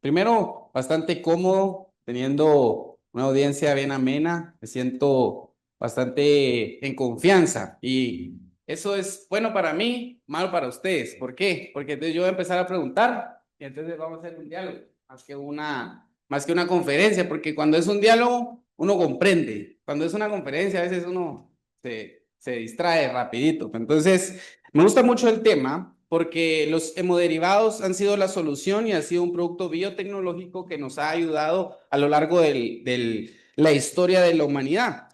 primero, bastante cómodo, teniendo una audiencia bien amena, me siento bastante en confianza y eso es bueno para mí, malo para ustedes. ¿Por qué? Porque entonces yo voy a empezar a preguntar y entonces vamos a hacer un diálogo, más que una conferencia, porque cuando es un diálogo, uno comprende. Cuando es una conferencia, a veces uno se distrae rapidito. Entonces, me gusta mucho el tema porque los hemoderivados han sido la solución y ha sido un producto biotecnológico que nos ha ayudado a lo largo de la historia de la humanidad.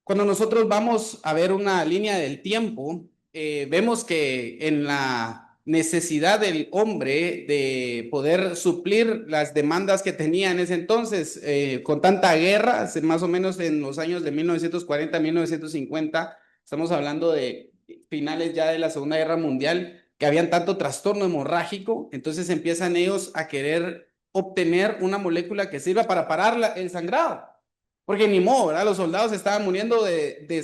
Cuando nosotros vamos a ver una línea del tiempo, vemos que en la necesidad del hombre de poder suplir las demandas que tenía en ese entonces, con tanta guerra, más o menos en los años de 1940 a 1950, estamos hablando de finales ya de la Segunda Guerra Mundial, que habían tanto trastorno hemorrágico, entonces empiezan ellos a querer obtener una molécula que sirva para parar el sangrado. Porque ni modo, ¿verdad? Los soldados estaban muriendo del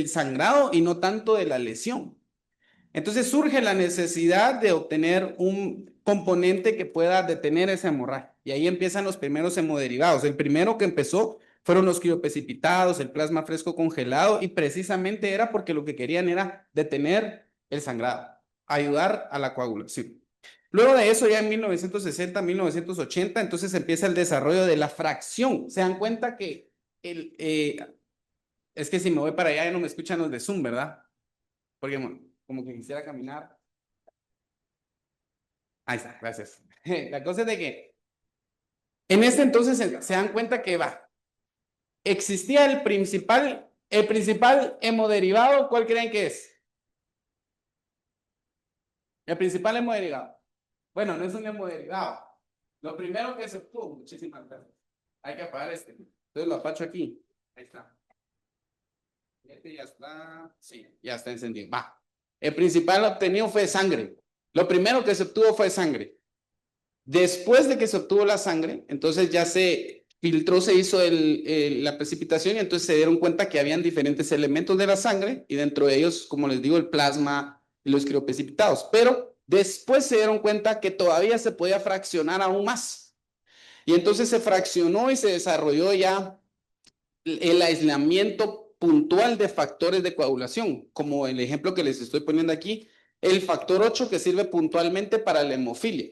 sangrado y no tanto de la lesión. Entonces surge la necesidad de obtener un componente que pueda detener esa hemorragia. Y ahí empiezan los primeros hemoderivados. El primero que empezó fueron los crioprecipitados, el plasma fresco congelado, y precisamente era porque lo que querían era detener el sangrado, ayudar a la coagulación. Luego de eso, ya en 1960, 1980, entonces empieza el desarrollo de la fracción. Se dan cuenta que es que si me voy para allá ya no me escuchan los de Zoom, ¿verdad? Porque bueno, como que quisiera caminar. Ahí está, gracias. La cosa es de que en este entonces se dan cuenta que existía el principal hemoderivado, ¿cuál creen que es? El principal hemodiderivado. Bueno, no es un hemodiderivado. Lo primero que se obtuvo, muchísimas gracias. Hay que apagar este. Entonces lo apacho aquí. Ahí está. Este ya está. Sí, ya está encendido. Va. El principal obtenido fue sangre. Lo primero que se obtuvo fue sangre. Después de que se obtuvo la sangre, entonces ya se filtró, se hizo la precipitación y entonces se dieron cuenta que habían diferentes elementos de la sangre y dentro de ellos, como les digo, el plasma y los crioprecipitados. Pero después se dieron cuenta que todavía se podía fraccionar aún más. Y entonces se fraccionó y se desarrolló ya el aislamiento puntual de factores de coagulación, como el ejemplo que les estoy poniendo aquí, el factor 8 que sirve puntualmente para la hemofilia.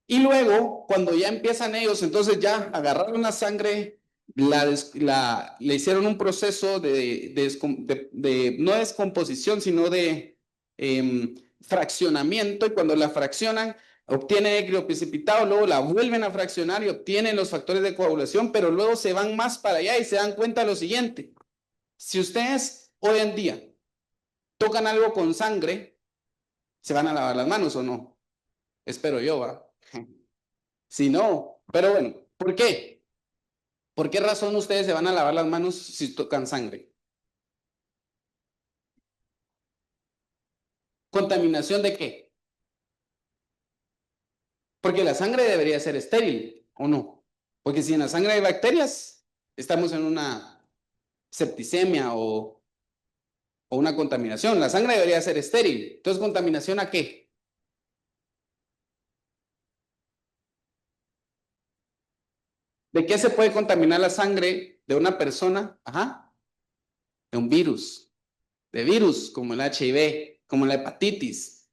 Y luego, cuando ya empiezan ellos, entonces ya agarraron la sangre, le hicieron un proceso de no descomposición, sino de fraccionamiento, y cuando la fraccionan, obtienen el crioprecipitado, luego la vuelven a fraccionar y obtienen los factores de coagulación, pero luego se van más para allá y se dan cuenta de lo siguiente. Si ustedes hoy en día tocan algo con sangre, ¿se van a lavar las manos o no? Espero yo, ¿va? Si no, pero bueno, ¿por qué? ¿Por qué razón ustedes se van a lavar las manos si tocan sangre? ¿Contaminación de qué? Porque la sangre debería ser estéril, ¿o no? Porque si en la sangre hay bacterias, estamos en una septicemia o una contaminación. La sangre debería ser estéril. Entonces, ¿contaminación a qué? ¿De qué se puede contaminar la sangre de una persona? Ajá, de un virus. De virus como el HIV, como la hepatitis.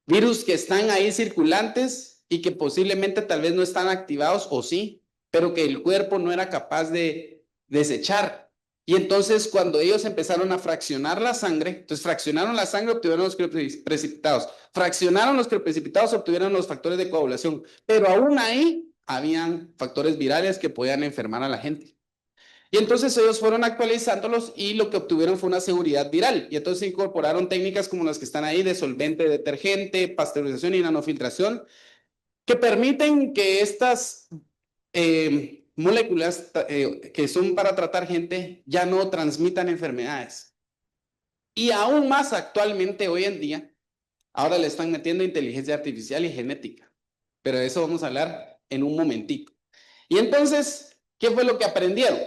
Virus que están ahí circulantes y que posiblemente tal vez no están activados o sí, pero que el cuerpo no era capaz de desechar. Y entonces cuando ellos empezaron a fraccionar la sangre, entonces fraccionaron la sangre, obtuvieron los precipitados. Fraccionaron los precipitados, obtuvieron los factores de coagulación. Pero aún ahí habían factores virales que podían enfermar a la gente. Y entonces ellos fueron actualizándolos y lo que obtuvieron fue una seguridad viral. Y entonces incorporaron técnicas como las que están ahí de solvente detergente, pasteurización y nanofiltración, que permiten que estas moléculas que son para tratar gente ya no transmitan enfermedades. Y aún más actualmente, hoy en día, ahora le están metiendo inteligencia artificial y genética. Pero de eso vamos a hablar en un momentito. Y entonces, ¿qué fue lo que aprendieron?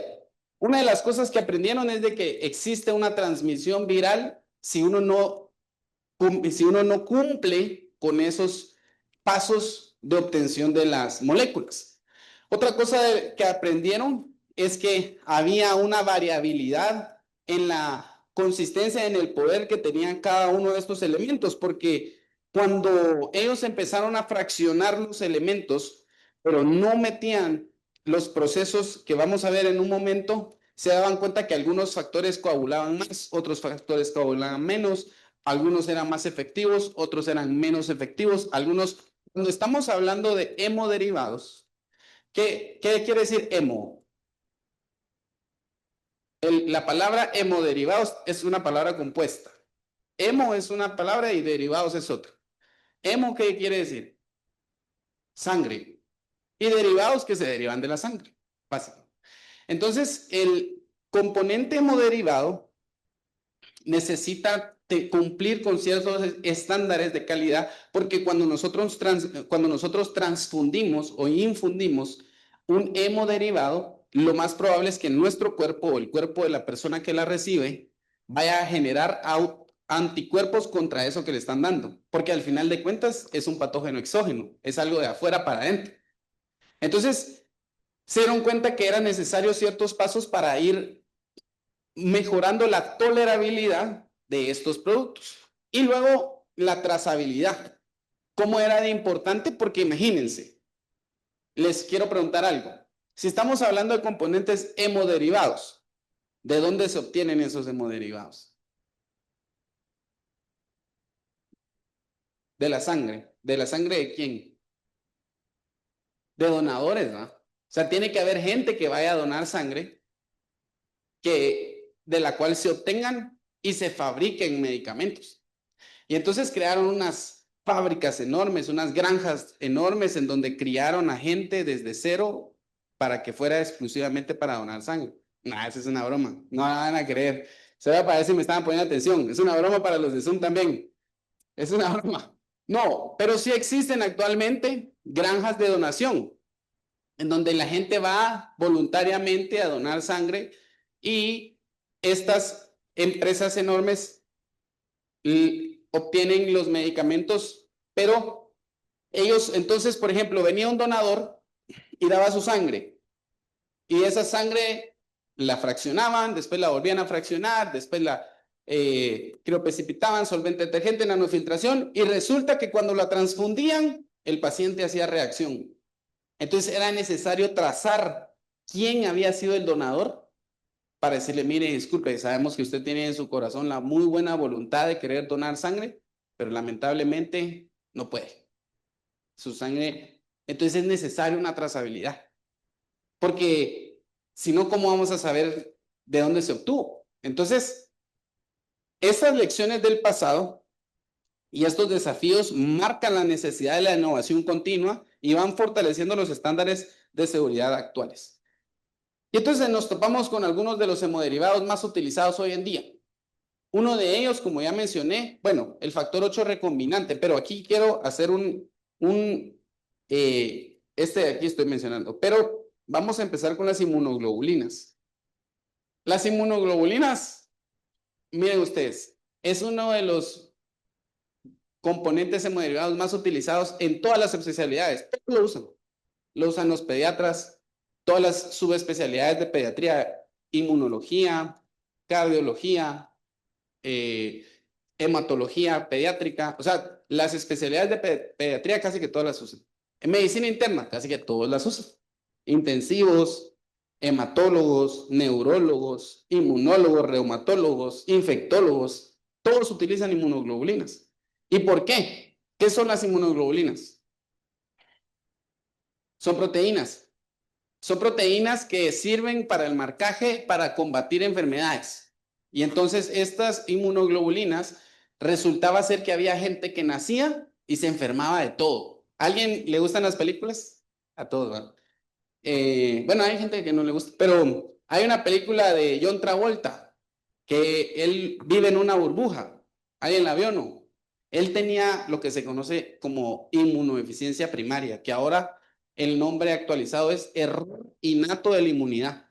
Una de las cosas que aprendieron es de que existe una transmisión viral si uno no cumple con esos pasos de obtención de las moléculas. Otra cosa que aprendieron es que había una variabilidad en la consistencia, en el poder que tenían cada uno de estos elementos, porque cuando ellos empezaron a fraccionar los elementos, pero no metían los procesos que vamos a ver en un momento, se daban cuenta que algunos factores coagulaban más, otros factores coagulaban menos, algunos eran más efectivos, otros eran menos efectivos, algunos, cuando estamos hablando de hemoderivados, ¿qué quiere decir hemo? La palabra hemoderivados es una palabra compuesta. Hemo es una palabra y derivados es otra. Hemo, ¿qué quiere decir? Sangre. Y derivados que se derivan de la sangre. Básico. Entonces, el componente hemodiderivado necesita cumplir con ciertos estándares de calidad, porque cuando nosotros transfundimos o infundimos un hemodiderivado, lo más probable es que nuestro cuerpo o el cuerpo de la persona que la recibe vaya a generar anticuerpos contra eso que le están dando, porque al final de cuentas es un patógeno exógeno, es algo de afuera para adentro. Entonces, se dieron cuenta que eran necesarios ciertos pasos para ir mejorando la tolerabilidad de estos productos. Y luego la trazabilidad. ¿Cómo era de importante? Porque imagínense, les quiero preguntar algo. Si estamos hablando de componentes hemoderivados, ¿de dónde se obtienen esos hemoderivados? De la sangre. ¿De la sangre de quién? De donadores, ¿no? O sea, tiene que haber gente que vaya a donar sangre de la cual se obtengan y se fabriquen medicamentos. Y entonces crearon unas fábricas enormes, unas granjas enormes en donde criaron a gente desde cero para que fuera exclusivamente para donar sangre. No, eso es una broma, no van a creer. Se va a parecer si me estaban poniendo atención. Es una broma para los de Zoom también. Es una broma. No, pero sí existen actualmente granjas de donación en donde la gente va voluntariamente a donar sangre y estas empresas enormes obtienen los medicamentos, pero ellos, entonces, por ejemplo, venía un donador y daba su sangre, y esa sangre la fraccionaban, después la volvían a fraccionar, después la crioprecipitaban, solvente detergente, nanofiltración, y resulta que cuando la transfundían, el paciente hacía reacción. Entonces era necesario trazar quién había sido el donador para decirle, mire, disculpe, sabemos que usted tiene en su corazón la muy buena voluntad de querer donar sangre, pero lamentablemente no puede. Su sangre, entonces es necesaria una trazabilidad, porque si no, ¿cómo vamos a saber de dónde se obtuvo? Entonces, estas lecciones del pasado y estos desafíos marcan la necesidad de la innovación continua y van fortaleciendo los estándares de seguridad actuales. Y entonces nos topamos con algunos de los hemoderivados más utilizados hoy en día. Uno de ellos, como ya mencioné, bueno, el factor 8 recombinante, pero aquí quiero hacer este de aquí estoy mencionando, pero vamos a empezar con las inmunoglobulinas. Las inmunoglobulinas, miren ustedes, es uno de los componentes hemoderivados más utilizados en todas las especialidades. Todos lo usan los pediatras, todas las subespecialidades de pediatría, inmunología, cardiología, hematología pediátrica, o sea, las especialidades de pediatría casi que todas las usan. En medicina interna casi que todos las usan. Intensivos, hematólogos, neurólogos, inmunólogos, reumatólogos, infectólogos, todos utilizan inmunoglobulinas. ¿Y por qué? ¿Qué son las inmunoglobulinas? Son proteínas. Son proteínas que sirven para el marcaje, para combatir enfermedades. Y entonces estas inmunoglobulinas resultaba ser que había gente que nacía y se enfermaba de todo. ¿A alguien le gustan las películas? A todos, ¿verdad? Bueno, hay gente que no le gusta, pero hay una película de John Travolta que él vive en una burbuja. ¿Alguien la vio o no? Él tenía lo que se conoce como inmunodeficiencia primaria, que ahora el nombre actualizado es error innato de la inmunidad.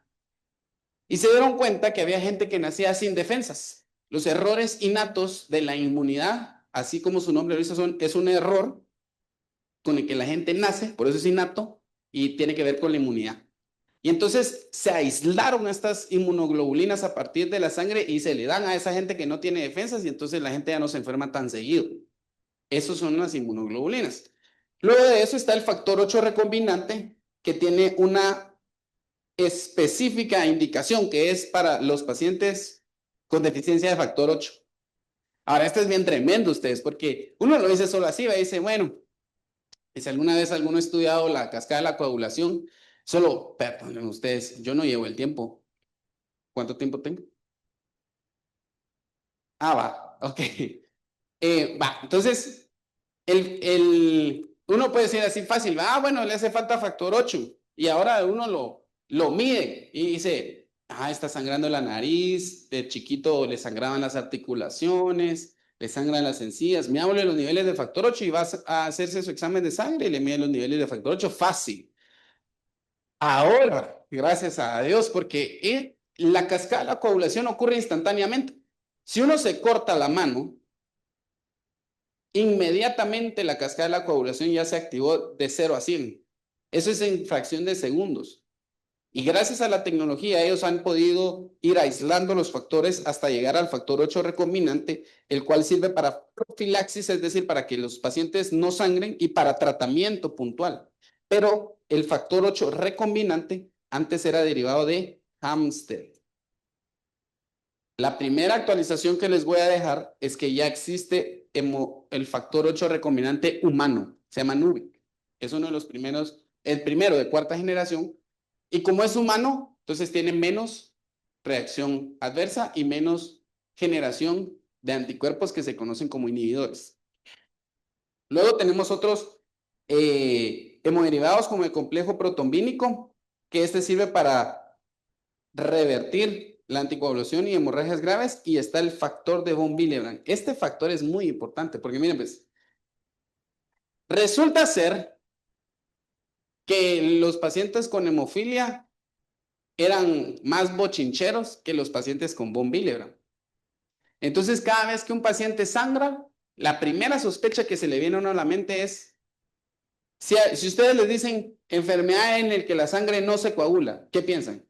Y se dieron cuenta que había gente que nacía sin defensas. Los errores innatos de la inmunidad, así como su nombre lo dice, es un error con el que la gente nace, por eso es innato, y tiene que ver con la inmunidad. Y entonces se aislaron estas inmunoglobulinas a partir de la sangre y se le dan a esa gente que no tiene defensas y entonces la gente ya no se enferma tan seguido. Esos son las inmunoglobulinas. Luego de eso está el factor 8 recombinante, que tiene una específica indicación que es para los pacientes con deficiencia de factor 8. Ahora, esto es bien tremendo ustedes, porque uno lo dice solo así, va y dice, bueno, y si alguna vez alguno ha estudiado la cascada de la coagulación, solo, perdonen ustedes, yo no llevo el tiempo. ¿Cuánto tiempo tengo? Ah, va, ok. Va, entonces, uno puede decir así fácil, bueno, le hace falta factor 8 y ahora uno lo mide y dice, está sangrando la nariz, de chiquito le sangraban las articulaciones, le sangran las encías, me hablo de los niveles de factor 8 y vas a hacerse su examen de sangre y le mide los niveles de factor 8 fácil. Ahora, gracias a Dios, porque la cascada de la coagulación ocurre instantáneamente. Si uno se corta la mano, inmediatamente la cascada de la coagulación ya se activó de 0 a 100. Eso es en fracción de segundos. Y gracias a la tecnología, ellos han podido ir aislando los factores hasta llegar al factor 8 recombinante, el cual sirve para profilaxis, es decir, para que los pacientes no sangren y para tratamiento puntual. Pero el factor 8 recombinante antes era derivado de hámster. La primera actualización que les voy a dejar es que ya existe el factor 8 recombinante humano, se llama Nubic. Es uno de los primeros, el primero de cuarta generación. Y como es humano, entonces tiene menos reacción adversa y menos generación de anticuerpos que se conocen como inhibidores. Luego tenemos otros hemoderivados como el complejo protombínico, que este sirve para revertir la anticoagulación y hemorragias graves, y está el factor de von Willebrand. Este factor es muy importante porque miren, pues, resulta ser que los pacientes con hemofilia eran más bochincheros que los pacientes con von Willebrand. Entonces, cada vez que un paciente sangra, la primera sospecha que se le viene a uno a la mente es, si ustedes les dicen enfermedad en el que la sangre no se coagula, ¿qué piensan?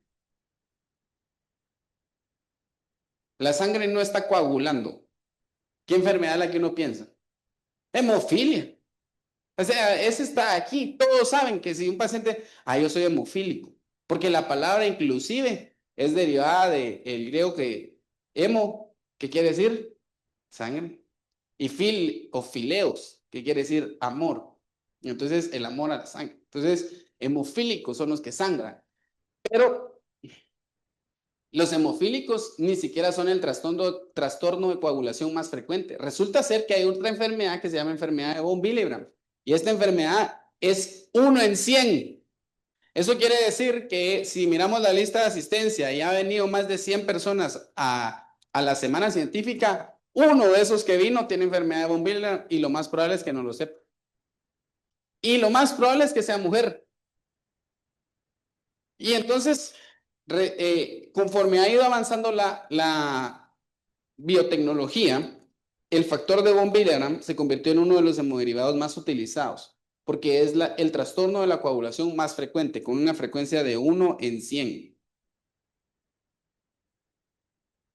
La sangre no está coagulando. ¿Qué enfermedad es la que uno piensa? Hemofilia. O sea, ese está aquí. Todos saben que si un paciente, yo soy hemofílico, porque la palabra inclusive es derivada del griego que hemo, que quiere decir sangre, y fil o fileos, que quiere decir amor. Entonces, el amor a la sangre. Entonces, hemofílicos son los que sangran. Pero los hemofílicos ni siquiera son el trastorno de coagulación más frecuente. Resulta ser que hay otra enfermedad que se llama enfermedad de von Willebrand. Y esta enfermedad es 1 en 100. Eso quiere decir que si miramos la lista de asistencia y ha venido más de 100 personas a la semana científica, uno de esos que vino tiene enfermedad de von Willebrand y lo más probable es que no lo sepa. Y lo más probable es que sea mujer. Y entonces, conforme ha ido avanzando la biotecnología, el factor de von Willebrand se convirtió en uno de los hemoderivados más utilizados, porque es el trastorno de la coagulación más frecuente, con una frecuencia de 1 en 100.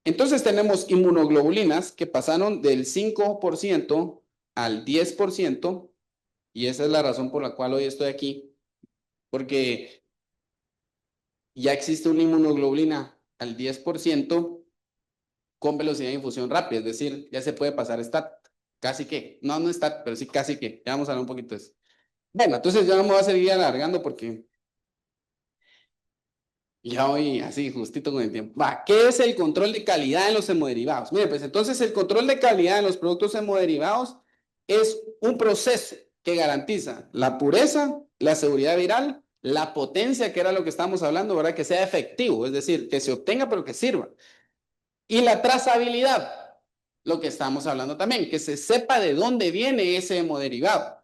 Entonces tenemos inmunoglobulinas que pasaron del 5% al 10%, y esa es la razón por la cual hoy estoy aquí, porque ya existe una inmunoglobulina al 10% con velocidad de infusión rápida, es decir, ya se puede pasar STAT, casi que, no STAT, pero sí casi que, ya vamos a hablar un poquito de eso. Bueno, entonces yo no me voy a seguir alargando porque ya voy así justito con el tiempo. ¿Qué es el control de calidad en los hemoderivados? Mire, pues entonces el control de calidad en los productos hemoderivados es un proceso que garantiza la pureza, la seguridad viral, la potencia, que era lo que estábamos hablando, ¿verdad? Que sea efectivo, es decir, que se obtenga pero que sirva. Y la trazabilidad, lo que estamos hablando también, que se sepa de dónde viene ese hemoderivado.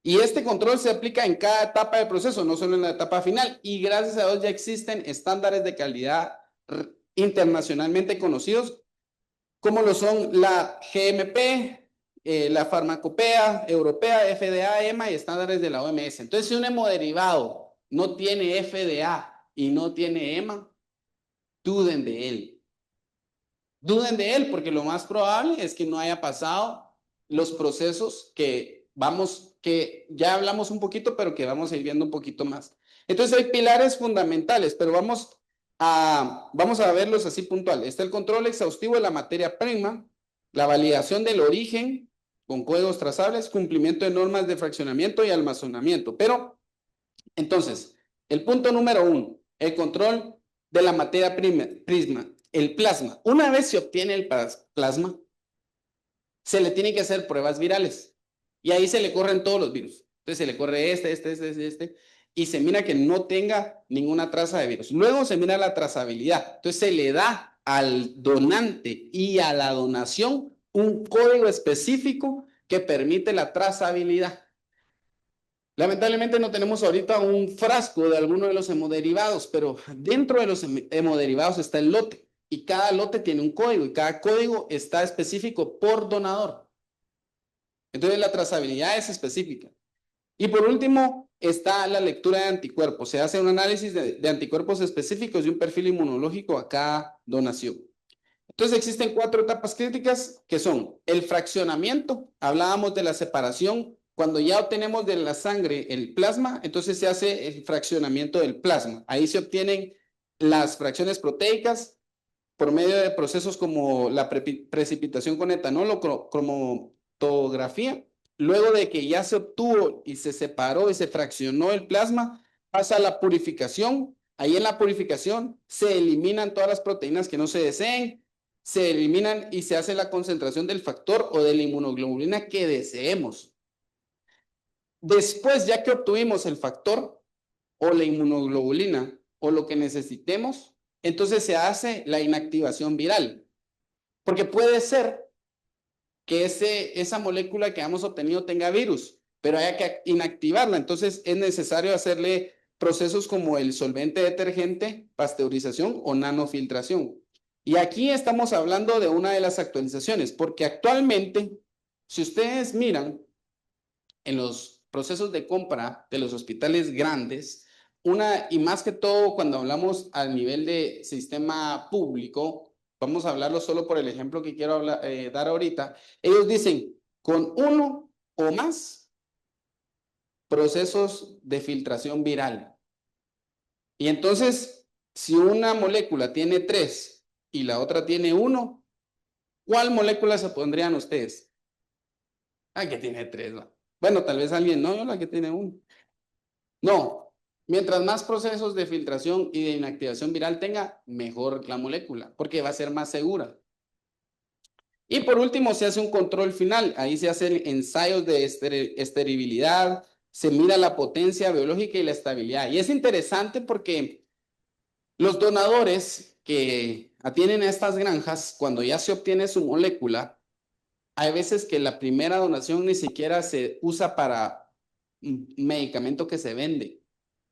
Y este control se aplica en cada etapa del proceso, no solo en la etapa final. Y gracias a Dios ya existen estándares de calidad internacionalmente conocidos, como lo son la GMP, la farmacopea europea, FDA, EMA y estándares de la OMS. Entonces, si un hemoderivado no tiene FDA y no tiene EMA, duden de él. Duden de él porque lo más probable es que no haya pasado los procesos que ya hablamos un poquito, pero que vamos a ir viendo un poquito más. Entonces hay pilares fundamentales, pero vamos a verlos así puntual. Está el control exhaustivo de la materia prima, la validación del origen con códigos trazables, cumplimiento de normas de fraccionamiento y almacenamiento. Pero, entonces, el punto número 1, el control de la materia prima, el plasma. Una vez se obtiene el plasma, se le tienen que hacer pruebas virales. Y ahí se le corren todos los virus. Entonces se le corre este, y se mira que no tenga ninguna traza de virus. Luego se mira la trazabilidad. Entonces se le da al donante y a la donación un código específico que permite la trazabilidad. Lamentablemente no tenemos ahorita un frasco de alguno de los hemoderivados, pero dentro de los hemoderivados está el lote y cada lote tiene un código y cada código está específico por donador. Entonces la trazabilidad es específica. Y por último está la lectura de anticuerpos. Se hace un análisis de anticuerpos específicos y un perfil inmunológico a cada donación. Entonces existen 4 etapas críticas que son el fraccionamiento. Hablábamos de la separación. Cuando ya obtenemos de la sangre el plasma, entonces se hace el fraccionamiento del plasma. Ahí se obtienen las fracciones proteicas por medio de procesos como la precipitación con etanol o cromatografía. Luego de que ya se obtuvo y se separó y se fraccionó el plasma, pasa a la purificación. Ahí en la purificación se eliminan todas las proteínas que no se deseen, se eliminan y se hace la concentración del factor o de la inmunoglobulina que deseemos. Después, ya que obtuvimos el factor o la inmunoglobulina o lo que necesitemos, entonces se hace la inactivación viral. Porque puede ser que esa molécula que hemos obtenido tenga virus, pero haya que inactivarla. Entonces es necesario hacerle procesos como el solvente detergente, pasteurización o nanofiltración. Y aquí estamos hablando de una de las actualizaciones, porque actualmente, si ustedes miran en los procesos de compra de los hospitales grandes, y más que todo cuando hablamos al nivel de sistema público, vamos a hablarlo solo por el ejemplo que quiero dar ahorita, ellos dicen con 1 o más procesos de filtración viral. Y entonces, si una molécula tiene 3 y la otra tiene 1, ¿cuál molécula se pondrían ustedes? Ah, que tiene 3, ¿no? Bueno, tal vez alguien, no, yo la que tiene 1. No, mientras más procesos de filtración y de inactivación viral tenga, mejor la molécula, porque va a ser más segura. Y por último, se hace un control final. Ahí se hacen ensayos de estabilidad, se mira la potencia biológica y la estabilidad. Y es interesante porque los donadores que atienden a estas granjas, cuando ya se obtiene su molécula, hay veces que la primera donación ni siquiera se usa para un medicamento que se vende.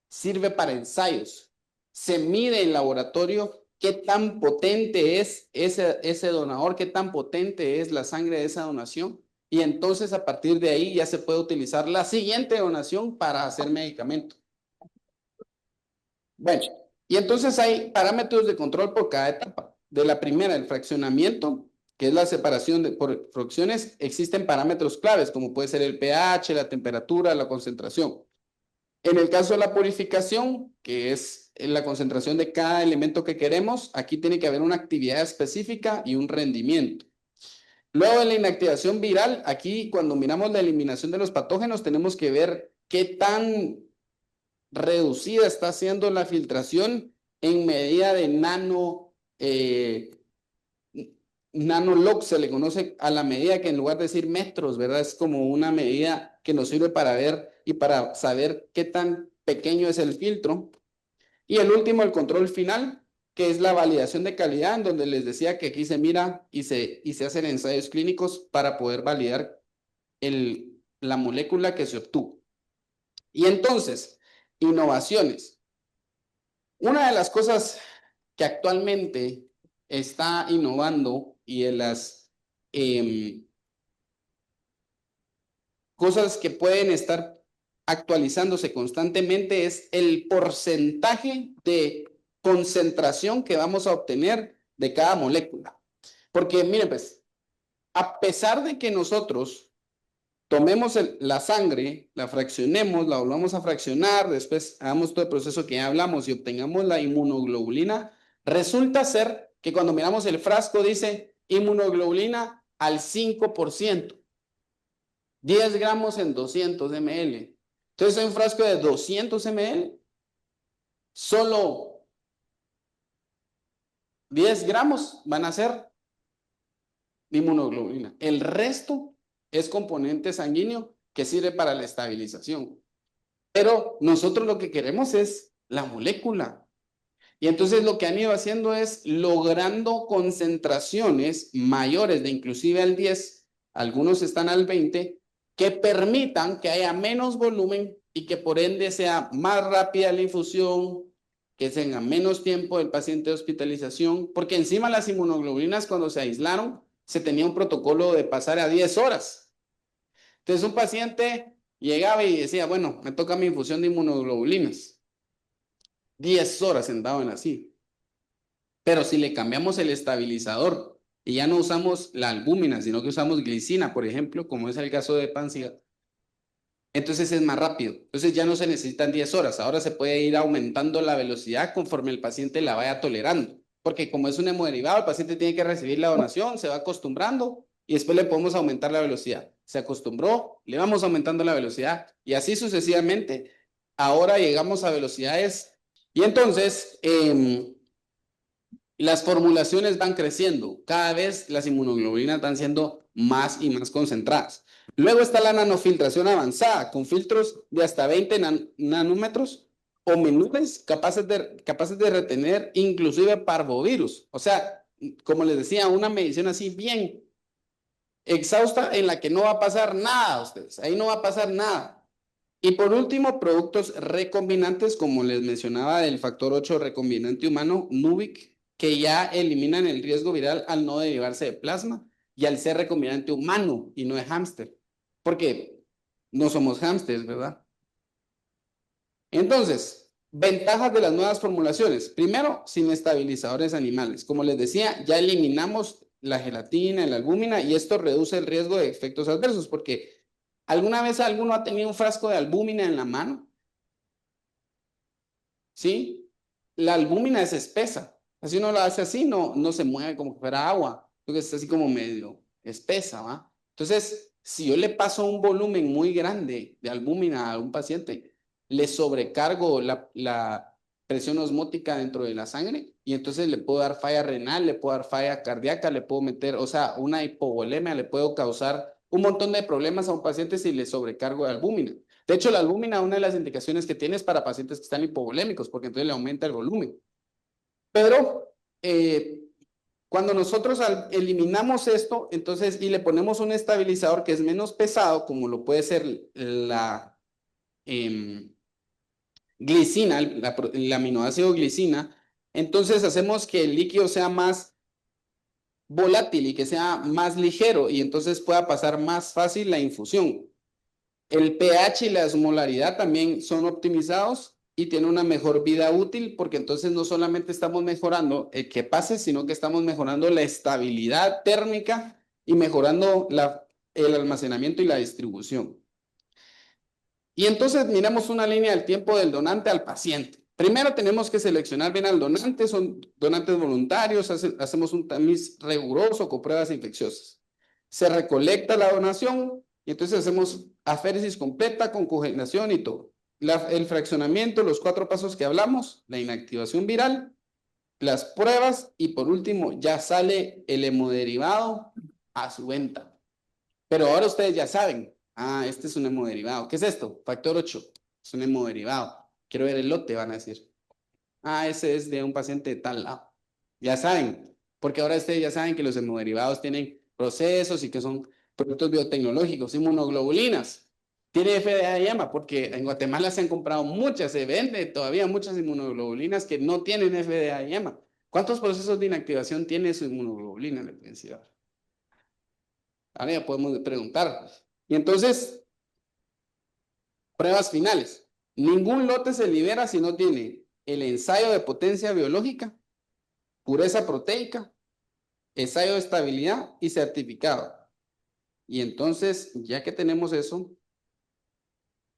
Sirve para ensayos. Se mide en laboratorio qué tan potente es ese donador, qué tan potente es la sangre de esa donación. Y entonces a partir de ahí ya se puede utilizar la siguiente donación para hacer medicamento. Bueno, y entonces hay parámetros de control por cada etapa. De la primera, el fraccionamiento, que es la separación por fracciones, existen parámetros claves, como puede ser el pH, la temperatura, la concentración. En el caso de la purificación, que es la concentración de cada elemento que queremos, aquí tiene que haber una actividad específica y un rendimiento. Luego de la inactivación viral, aquí cuando miramos la eliminación de los patógenos, tenemos que ver qué tan reducida está siendo la filtración en medida de nanolog, se le conoce a la medida que en lugar de decir metros, ¿verdad? Es como una medida que nos sirve para ver y para saber qué tan pequeño es el filtro. Y el último, el control final, que es la validación de calidad, en donde les decía que aquí se mira y se hacen ensayos clínicos para poder validar la molécula que se obtuvo. Y entonces, innovaciones. Una de las cosas que actualmente está innovando y de las cosas que pueden estar actualizándose constantemente es el porcentaje de concentración que vamos a obtener de cada molécula. Porque miren, pues, a pesar de que nosotros tomemos la sangre, la fraccionemos, la volvamos a fraccionar, después hagamos todo el proceso que ya hablamos y obtengamos la inmunoglobulina, resulta ser que cuando miramos el frasco dice inmunoglobulina al 5%, 10 gramos en 200 ml. Entonces, en un frasco de 200 ml, solo 10 gramos van a ser de inmunoglobulina. El resto es componente sanguíneo que sirve para la estabilización. Pero nosotros lo que queremos es la molécula. Y entonces lo que han ido haciendo es logrando concentraciones mayores de inclusive al 10, algunos están al 20, que permitan que haya menos volumen y que por ende sea más rápida la infusión, que tenga menos tiempo el paciente de hospitalización, porque encima las inmunoglobulinas cuando se aislaron, se tenía un protocolo de pasar a 10 horas. Entonces un paciente llegaba y decía, bueno, me toca mi infusión de inmunoglobulinas. 10 horas sentado en la silla. Pero si le cambiamos el estabilizador y ya no usamos la albúmina, sino que usamos glicina, por ejemplo, como es el caso de Panciga, entonces es más rápido. Entonces ya no se necesitan 10 horas. Ahora se puede ir aumentando la velocidad conforme el paciente la vaya tolerando. Porque como es un hemoderivado, el paciente tiene que recibir la donación, se va acostumbrando y después le podemos aumentar la velocidad. Se acostumbró, le vamos aumentando la velocidad y así sucesivamente. Ahora llegamos a velocidades y entonces las formulaciones van creciendo. Cada vez las inmunoglobulinas van siendo más y más concentradas. Luego está la nanofiltración avanzada, con filtros de hasta 20 nanómetros o menores capaces de retener inclusive parvovirus. O sea, como les decía, una medición así bien exhausta en la que no va a pasar nada a ustedes. Ahí no va a pasar nada. Y por último, productos recombinantes, como les mencionaba, del factor 8 recombinante humano, Nubic, que ya eliminan el riesgo viral al no derivarse de plasma y al ser recombinante humano y no de hámster, porque no somos hámsters, ¿verdad? Entonces, ventajas de las nuevas formulaciones. Primero, sin estabilizadores animales. Como les decía, ya eliminamos la gelatina, la albúmina, y esto reduce el riesgo de efectos adversos, porque ¿alguna vez alguno ha tenido un frasco de albúmina en la mano? ¿Sí? La albúmina es espesa. Así uno la hace así, no se mueve como que fuera agua, porque es así como medio espesa, ¿va? Entonces, si yo le paso un volumen muy grande de albúmina a un paciente, le sobrecargo la presión osmótica dentro de la sangre y entonces le puedo dar falla renal, le puedo dar falla cardíaca, le puedo meter, o sea, una hipovolemia, le puedo causar un montón de problemas a un paciente si le sobrecargo de albúmina. De hecho, la albúmina, una de las indicaciones que tiene es para pacientes que están hipovolémicos, porque entonces le aumenta el volumen. Pero cuando nosotros eliminamos esto, entonces, y le ponemos un estabilizador que es menos pesado, como lo puede ser la glicina, el aminoácido glicina, entonces hacemos que el líquido sea más volátil y que sea más ligero y entonces pueda pasar más fácil la infusión. El pH y la osmolaridad también son optimizados y tienen una mejor vida útil porque entonces no solamente estamos mejorando el que pase, sino que estamos mejorando la estabilidad térmica y mejorando el almacenamiento y la distribución. Y entonces miramos una línea del tiempo del donante al paciente. Primero tenemos que seleccionar bien al donante, son donantes voluntarios, hacemos un tamiz riguroso con pruebas infecciosas. Se recolecta la donación y entonces hacemos aféresis completa con congelación y todo. El fraccionamiento, los 4 pasos que hablamos, la inactivación viral, las pruebas y por último ya sale el hemoderivado a su venta. Pero ahora ustedes ya saben, este es un hemoderivado. ¿Qué es esto? Factor 8, es un hemoderivado. Quiero ver el lote, van a decir. Ese es de un paciente de tal lado. Ya saben, porque ahora ustedes ya saben que los hemoderivados tienen procesos y que son productos biotecnológicos, inmunoglobulinas. Tiene FDA y EMA, porque en Guatemala se han comprado muchas, se vende todavía muchas inmunoglobulinas que no tienen FDA y EMA. ¿Cuántos procesos de inactivación tiene su inmunoglobulina? Le pueden decir ahora. Ahora ya podemos preguntar. Y entonces, Pruebas finales. Ningún lote se libera si no tiene el ensayo de potencia biológica, pureza proteica, ensayo de estabilidad y certificado. Y entonces, ya que tenemos eso,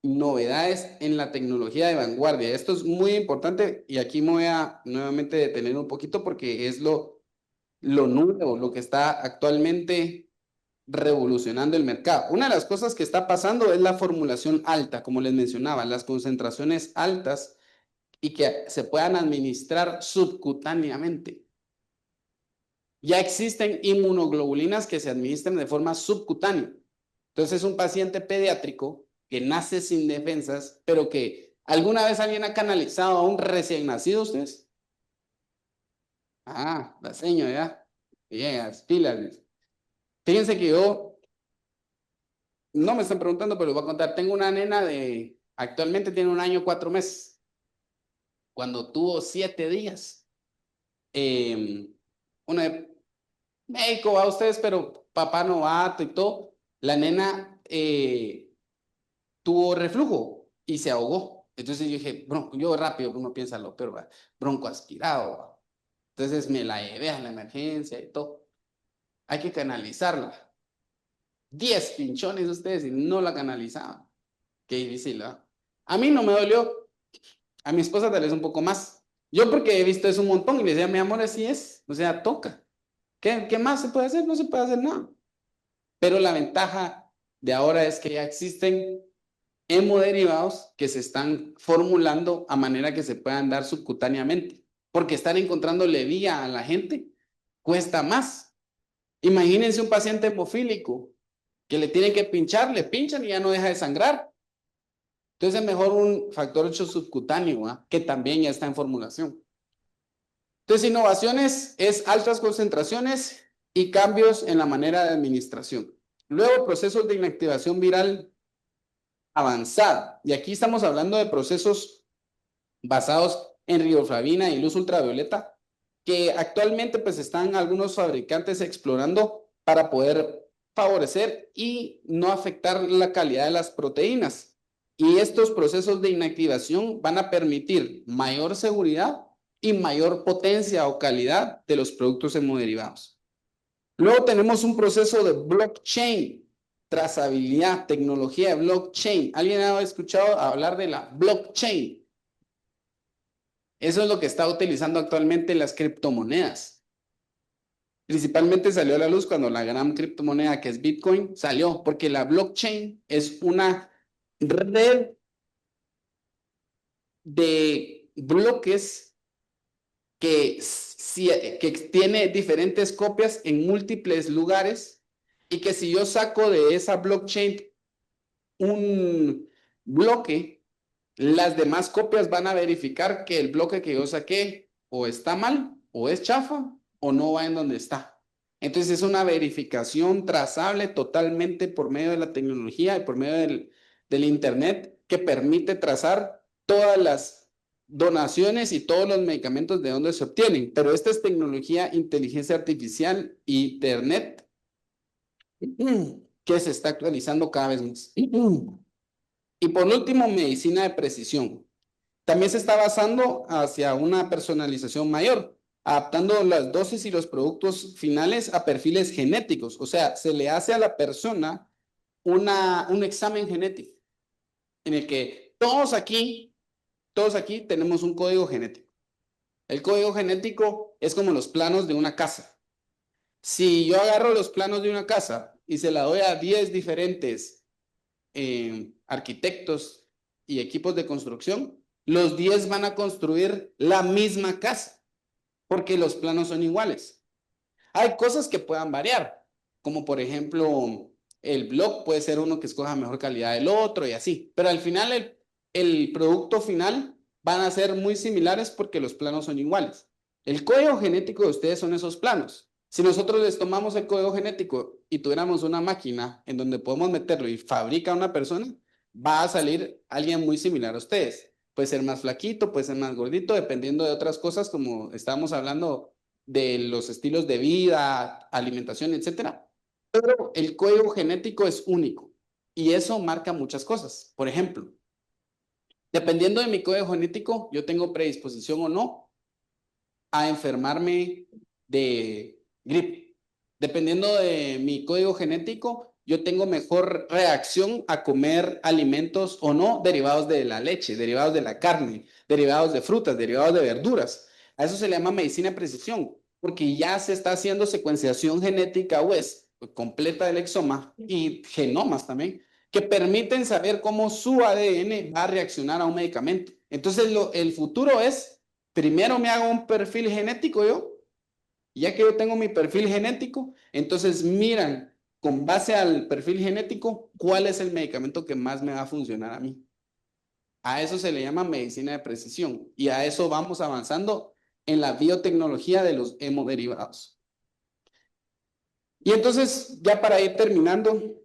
novedades en la tecnología de vanguardia. Esto es muy importante y aquí me voy a nuevamente detener un poquito porque es lo nuevo, lo que está actualmente revolucionando el mercado. Una de las cosas que está pasando es la formulación alta, como les mencionaba, las concentraciones altas y que se puedan administrar subcutáneamente. Ya existen inmunoglobulinas que se administran de forma subcutánea. Entonces, un paciente pediátrico que nace sin defensas, pero que alguna vez alguien ha canalizado a un recién nacido, ¿ustedes? Ah, la señora, ya. Bien, las pilas. Fíjense que yo, no me están preguntando, pero les voy a contar. Tengo una nena actualmente tiene 1 año, 4 meses. Cuando tuvo 7 días, una médico va a ustedes, pero papá novato y todo, la nena tuvo reflujo y se ahogó. Entonces yo dije, yo rápido, uno piensa lo peor, ¿va? Bronco aspirado, ¿va? Entonces me la llevé a la emergencia y todo. Hay que canalizarla. 10 pinchones ustedes y no la canalizaban. Qué difícil, ¿va? A mí no me dolió, a mi esposa tal vez un poco más. Yo porque he visto eso un montón y le decía, mi amor, así es, o sea, toca. ¿Qué más se puede hacer? No se puede hacer nada. Pero la ventaja de ahora es que ya existen hemoderivados que se están formulando a manera que se puedan dar subcutáneamente, porque están encontrándole vía a la gente cuesta más. Imagínense un paciente hemofílico que le tienen que pinchar, le pinchan y ya no deja de sangrar. Entonces es mejor un factor 8 subcutáneo, ¿eh? Que también ya está en formulación. Entonces, innovaciones es altas concentraciones y cambios en la manera de administración. Luego, procesos de inactivación viral avanzada. Y aquí estamos hablando de procesos basados en riboflavina y luz ultravioleta, que actualmente pues están algunos fabricantes explorando para poder favorecer y no afectar la calidad de las proteínas. Y estos procesos de inactivación van a permitir mayor seguridad y mayor potencia o calidad de los productos hemoderivados. Luego tenemos un proceso de blockchain, trazabilidad, tecnología de blockchain. ¿Alguien ha escuchado hablar de la blockchain? Eso es lo que está utilizando actualmente las criptomonedas. Principalmente salió a la luz cuando la gran criptomoneda que es Bitcoin salió, porque la blockchain es una red de bloques que tiene diferentes copias en múltiples lugares y que si yo saco de esa blockchain un bloque, las demás copias van a verificar que el bloque que yo saqué o está mal, o es chafa, o no va en donde está. Entonces es una verificación trazable totalmente por medio de la tecnología y por medio del Internet que permite trazar todas las donaciones y todos los medicamentos de donde se obtienen. Pero esta es tecnología, inteligencia artificial, Internet, que se está actualizando cada vez más. Y por último, medicina de precisión. También se está basando hacia una personalización mayor, adaptando las dosis y los productos finales a perfiles genéticos. O sea, se le hace a la persona un examen genético en el que todos aquí tenemos un código genético. El código genético es como los planos de una casa. Si yo agarro los planos de una casa y se la doy a 10 diferentes arquitectos y equipos de construcción, los 10 van a construir la misma casa, porque los planos son iguales. Hay cosas que puedan variar, como por ejemplo, el blog puede ser uno que escoja mejor calidad del otro y así, pero al final el producto final van a ser muy similares porque los planos son iguales. El código genético de ustedes son esos planos. Si nosotros les tomamos el código genético y tuviéramos una máquina en donde podemos meterlo y fabrica una persona, va a salir alguien muy similar a ustedes. Puede ser más flaquito, puede ser más gordito, dependiendo de otras cosas como estábamos hablando de los estilos de vida, alimentación, etcétera. Pero el código genético es único y eso marca muchas cosas. Por ejemplo, Dependiendo de mi código genético, yo tengo predisposición o no a enfermarme de gripe. Dependiendo de mi código genético, yo tengo mejor reacción a comer alimentos o no derivados de la leche, derivados de la carne, derivados de frutas, derivados de verduras. A eso se le llama medicina de precisión, porque ya se está haciendo secuenciación genética pues, completa del exoma y genomas también, que permiten saber cómo su ADN va a reaccionar a un medicamento. Entonces, el futuro es, primero me hago un perfil genético yo, ya que yo tengo mi perfil genético, entonces miran con base al perfil genético cuál es el medicamento que más me va a funcionar a mí. A eso se le llama medicina de precisión y a eso vamos avanzando en la biotecnología de los hemoderivados. Y entonces, ya para ir terminando,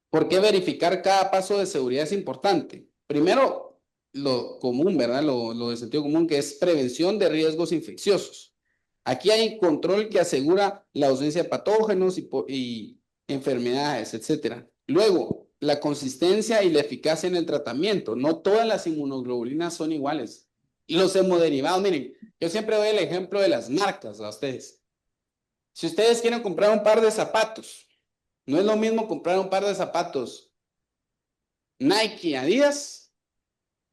¿por qué verificar cada paso de seguridad es importante? Primero, lo común, ¿verdad? Lo de sentido común, que es prevención de riesgos infecciosos. Aquí hay control que asegura la ausencia de patógenos y enfermedades, etcétera. Luego, la consistencia y la eficacia en el tratamiento. No todas las inmunoglobulinas son iguales. Y los hemoderivados, miren, yo siempre doy el ejemplo de las marcas a ustedes. Si ustedes quieren comprar un par de zapatos, no es lo mismo comprar un par de zapatos Nike, Adidas,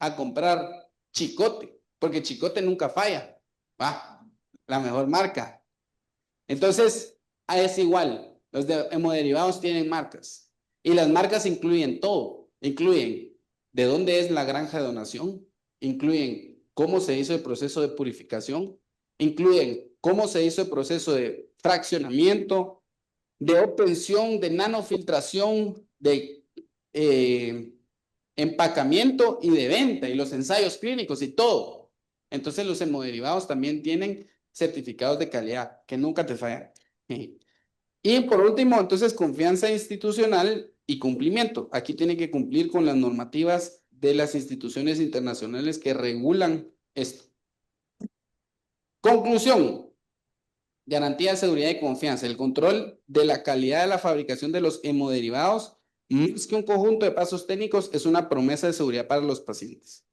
a comprar Chicote, porque Chicote nunca falla. Va, la mejor marca. Entonces, es igual. Los hemoderivados tienen marcas. Y las marcas incluyen todo. Incluyen de dónde es la granja de donación. Incluyen cómo se hizo el proceso de purificación. Incluyen cómo se hizo el proceso de fraccionamiento, de obtención, de nanofiltración, de empacamiento y de venta y los ensayos clínicos y todo. Entonces los hemoderivados también tienen certificados de calidad que nunca te fallan. Y por último, entonces confianza institucional y cumplimiento. Aquí tiene que cumplir con las normativas de las instituciones internacionales que regulan esto. Conclusión. Garantía de seguridad y confianza. El control de la calidad de la fabricación de los hemoderivados, más que un conjunto de pasos técnicos, es una promesa de seguridad para los pacientes.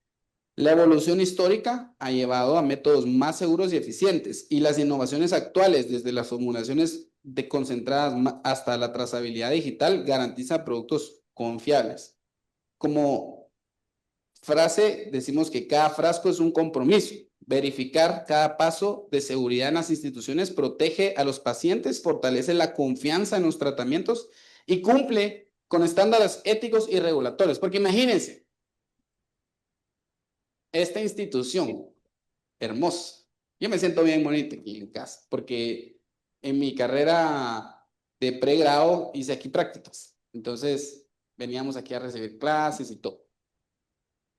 La evolución histórica ha llevado a métodos más seguros y eficientes, y las innovaciones actuales, desde las formulaciones de concentradas hasta la trazabilidad digital, garantizan productos confiables. Como frase, decimos que cada frasco es un compromiso. Verificar cada paso de seguridad en las instituciones protege a los pacientes, fortalece la confianza en los tratamientos y cumple con estándares éticos y regulatorios. Porque imagínense, esta institución hermosa, yo me siento bien bonito aquí en casa, porque en mi carrera de pregrado hice aquí prácticas. Entonces, veníamos aquí a recibir clases y todo.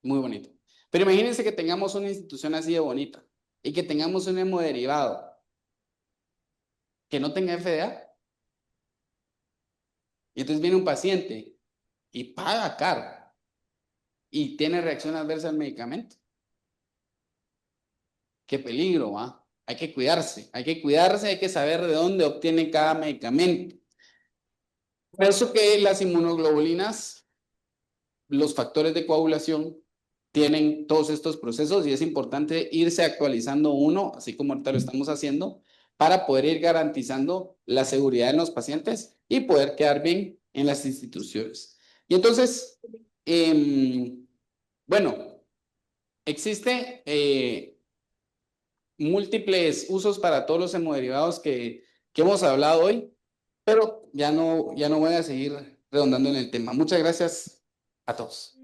Muy bonito. Pero imagínense que tengamos una institución así de bonita y que tengamos un hemoderivado que no tenga FDA. Y entonces viene un paciente y paga caro y tiene reacción adversa al medicamento. Qué peligro, ¿va? Hay que cuidarse, hay que saber de dónde obtiene cada medicamento. Por eso que las inmunoglobulinas, los factores de coagulación, tienen todos estos procesos y es importante irse actualizando uno, así como ahorita lo estamos haciendo, para poder ir garantizando la seguridad de los pacientes y poder quedar bien en las instituciones. Y entonces, bueno, existe múltiples usos para todos los hemoderivados que hemos hablado hoy, pero ya no voy a seguir redondando en el tema. Muchas gracias a todos.